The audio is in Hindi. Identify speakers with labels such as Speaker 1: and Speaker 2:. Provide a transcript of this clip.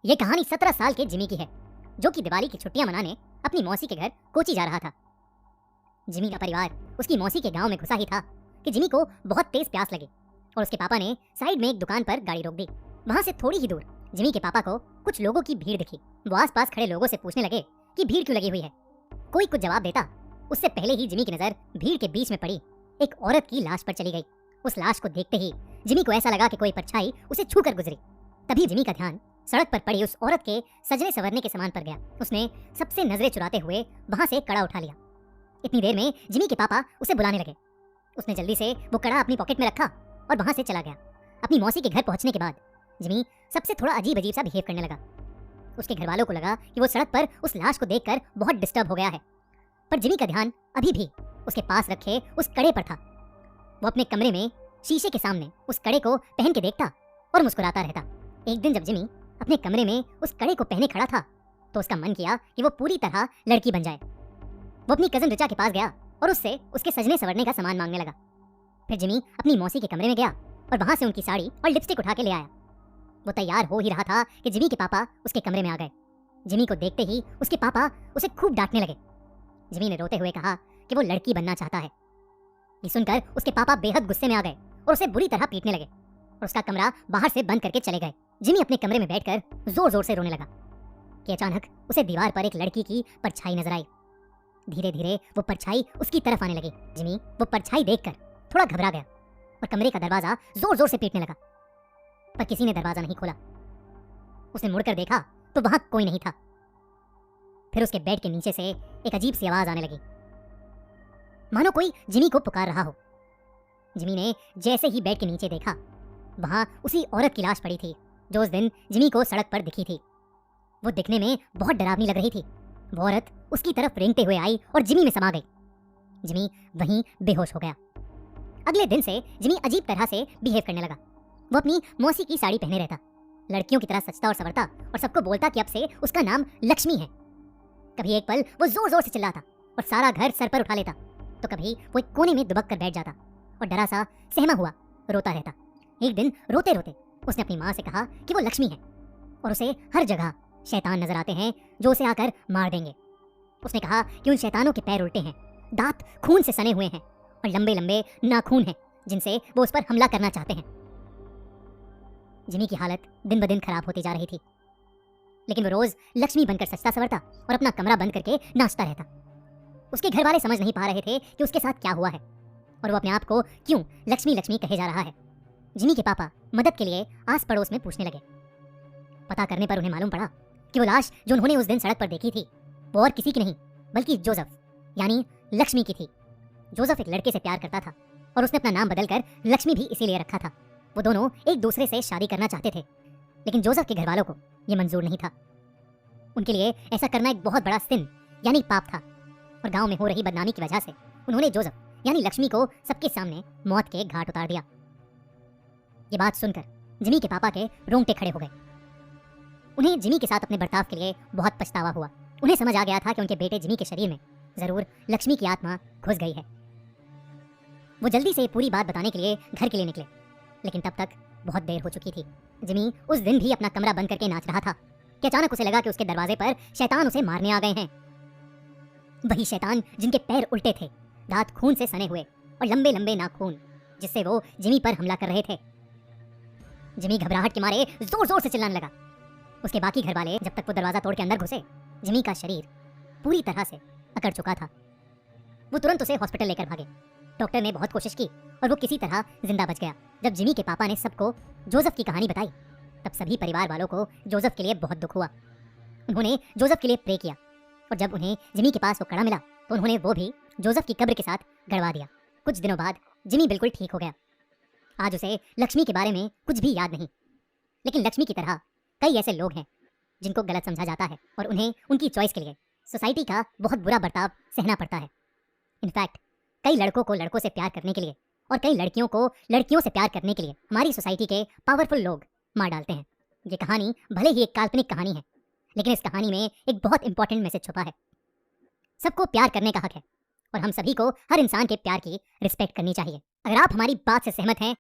Speaker 1: ये कहानी 17 साल के जिमी की है, जो कि दिवाली की छुट्टियां मनाने अपनी मौसी के घर कोची जा रहा था। जिमी का परिवार उसकी मौसी के गांव में घुसा ही था कि जिमी को बहुत तेज प्यास लगी और उसके पापा ने साइड में एक दुकान पर गाड़ी रोक दी। वहां से थोड़ी ही दूर जिमी के पापा को कुछ लोगों की भीड़ दिखी। वो आसपास खड़े लोगों से पूछने लगे कि भीड़ क्यों लगी हुई है। कोई कुछ जवाब देता, उससे पहले ही जिमी की नजर भीड़ के बीच में पड़ी एक औरत की लाश पर चली गई। उस लाश को देखते ही जिमी को ऐसा लगा कि कोई परछाई उसे छू कर गुजरी। तभी जिमी का ध्यान सड़क पर पड़ी उस औरत के सजने संवरने के सामान पर गया। उसने सबसे नजरें चुराते हुए वहां से कड़ा उठा लिया। इतनी देर में जिमी के पापा उसे बुलाने लगे। उसने जल्दी से वो कड़ा अपनी पॉकेट में रखा और वहां से चला गया। अपनी मौसी के घर पहुंचने के बाद जिमी सबसे थोड़ा अजीब अजीब सा बिहेव करने लगा। उसके घर वालों को लगा कि वो सड़क पर उस लाश को देखकर बहुत डिस्टर्ब हो गया है, पर जिमी का ध्यान अभी भी उसके पास रखे उस कड़े पर था। वो अपने कमरे में शीशे के सामने उस कड़े को पहन के देखता और मुस्कुराता रहता। एक दिन जब जिमी अपने कमरे में उस कड़े को पहने खड़ा था तो उसका मन किया कि वो पूरी तरह लड़की बन जाए। वो अपनी कजन रिचा के पास गया और उससे उसके सजने संवरने का सामान मांगने लगा। फिर जिमी अपनी मौसी के कमरे में गया और वहां से उनकी साड़ी और लिपस्टिक उठा के ले आया। वो तैयार हो ही रहा था कि जिमी के पापा उसके कमरे में आ गए। जिमी को देखते ही उसके पापा उसे खूब डांटने लगे। जिमी ने रोते हुए कहा कि वो लड़की बनना चाहता है। ये सुनकर उसके पापा बेहद गुस्से में आ गए और उसे बुरी तरह पीटने लगे और उसका कमरा बाहर से बंद करके चले गए। जिमी अपने कमरे में बैठकर जोर जोर से रोने लगा कि अचानक उसे दीवार पर एक लड़की की परछाई नजर आई। धीरे धीरे वो परछाई उसकी तरफ आने लगी। जिमी वो परछाई देखकर थोड़ा घबरा गया और कमरे का दरवाजा जोर जोर से पीटने लगा, पर किसी ने दरवाजा नहीं खोला। उसने मुड़कर देखा तो वहां कोई नहीं था। फिर उसके बेड के नीचे से एक अजीब सी आवाज आने लगी, मानो कोई जिमी को पुकार रहा हो। जिमी ने जैसे ही बेड के नीचे देखा, वहां उसी औरत की लाश पड़ी थी जो उस दिन जिमी को सड़क पर दिखी थी। वो दिखने में बहुत डरावनी लग रही थी। वो औरत उसकी तरफ रेंगते हुए आई और जिमी में समा गई। जिमी वहीं बेहोश हो गया। अगले दिन से जिमी अजीब तरह से बिहेव करने लगा। वो अपनी मौसी की साड़ी पहने रहता, लड़कियों की तरह सजता और संवरता और सबको बोलता कि अब से उसका नाम लक्ष्मी है। कभी एक पल वो जोर जोर से चिल्लाता और सारा घर सर पर उठा लेता, तो कभी वो एक कोने में दुबक कर बैठ जाता और डरा सा सहमा हुआ रोता रहता। एक दिन रोते रोते उसने अपनी माँ से कहा कि वो लक्ष्मी है और उसे हर जगह शैतान नजर आते हैं जो उसे आकर मार देंगे। उसने कहा कि उन शैतानों के पैर उल्टे हैं, दांत खून से सने हुए हैं और लंबे लंबे नाखून हैं जिनसे वो उस पर हमला करना चाहते हैं। जिमी की हालत दिन ब दिन खराब होती जा रही थी, लेकिन वो रोज लक्ष्मी बनकर सजता संवरता और अपना कमरा बंद करके नाचता रहता। उसके घर वाले समझ नहीं पा रहे थे कि उसके साथ क्या हुआ है और वो अपने आप को क्यों लक्ष्मी लक्ष्मी कहे जा रहा है। जिमी के पापा मदद के लिए आस पड़ोस में पूछने लगे। पता करने पर उन्हें मालूम पड़ा कि वो लाश जो उन्होंने उस दिन सड़क पर देखी थी वो और किसी की नहीं बल्कि जोसेफ यानी लक्ष्मी की थी। जोसेफ एक लड़के से प्यार करता था और उसने अपना नाम बदलकर लक्ष्मी भी इसीलिए रखा था। वो दोनों एक दूसरे से शादी करना चाहते थे, लेकिन जोसेफ के घर वालों को यह मंजूर नहीं था। उनके लिए ऐसा करना एक बहुत बड़ा सिन यानी पाप था और गांव में हो रही बदनामी की वजह से उन्होंने जोसेफ यानी लक्ष्मी को सबके सामने मौत के घाट उतार दिया। ये बात सुनकर जिमी के पापा के रोंगटे खड़े हो गए। उन्हें जिमी के साथ अपने बर्ताव के लिए बहुत पछतावा हुआ। उन्हें समझ आ गया था कि उनके बेटे जिमी के शरीर में जरूर लक्ष्मी की आत्मा घुस गई है। वो जल्दी से पूरी बात बताने के लिए घर के लिए निकले, लेकिन तब तक बहुत देर हो चुकी थी। जिमी उस दिन भी अपना कमरा बंद करके नाच रहा था कि अचानक उसे लगा कि उसके दरवाजे पर शैतान उसे मारने आ गए हैं। वही शैतान जिनके पैर उल्टे थे, दांत खून से सने हुए और लंबे लंबे नाखून, जिससे वो जिमी पर हमला कर रहे थे। जिमी घबराहट के मारे जोर जोर से चिल्लाने लगा। उसके बाकी घर वाले जब तक वो दरवाजा तोड़ के अंदर घुसे, जिमी का शरीर पूरी तरह से अकड़ चुका था। वो तुरंत उसे हॉस्पिटल लेकर भागे। डॉक्टर ने बहुत कोशिश की और वो किसी तरह जिंदा बच गया। जब जिमी के पापा ने सबको जोसेफ की कहानी बताई, तब सभी परिवार वालों को जोसेफ के लिए बहुत दुख हुआ। उन्होंने जोसेफ के लिए प्रे किया और जब उन्हें जिमी के पास वो कड़ा मिला तो उन्होंने वो भी जोसेफ की कब्र के साथ गड़वा दिया। कुछ दिनों बाद जिमी बिल्कुल ठीक हो गया। आज उसे लक्ष्मी के बारे में कुछ भी याद नहीं, लेकिन लक्ष्मी की तरह कई ऐसे लोग हैं जिनको गलत समझा जाता है और उन्हें उनकी चॉइस के लिए सोसाइटी का बहुत बुरा बर्ताव सहना पड़ता है। इनफैक्ट कई लड़कों को लड़कों से प्यार करने के लिए और कई लड़कियों को लड़कियों से प्यार करने के लिए हमारी सोसाइटी के पावरफुल लोग मार डालते हैं। ये कहानी भले ही एक काल्पनिक कहानी है, लेकिन इस कहानी में एक बहुत इंपॉर्टेंट मैसेज छुपा है। सबको प्यार करने का हक है और हम सभी को हर इंसान के प्यार की रिस्पेक्ट करनी चाहिए। अगर आप हमारी बात से सहमत हैं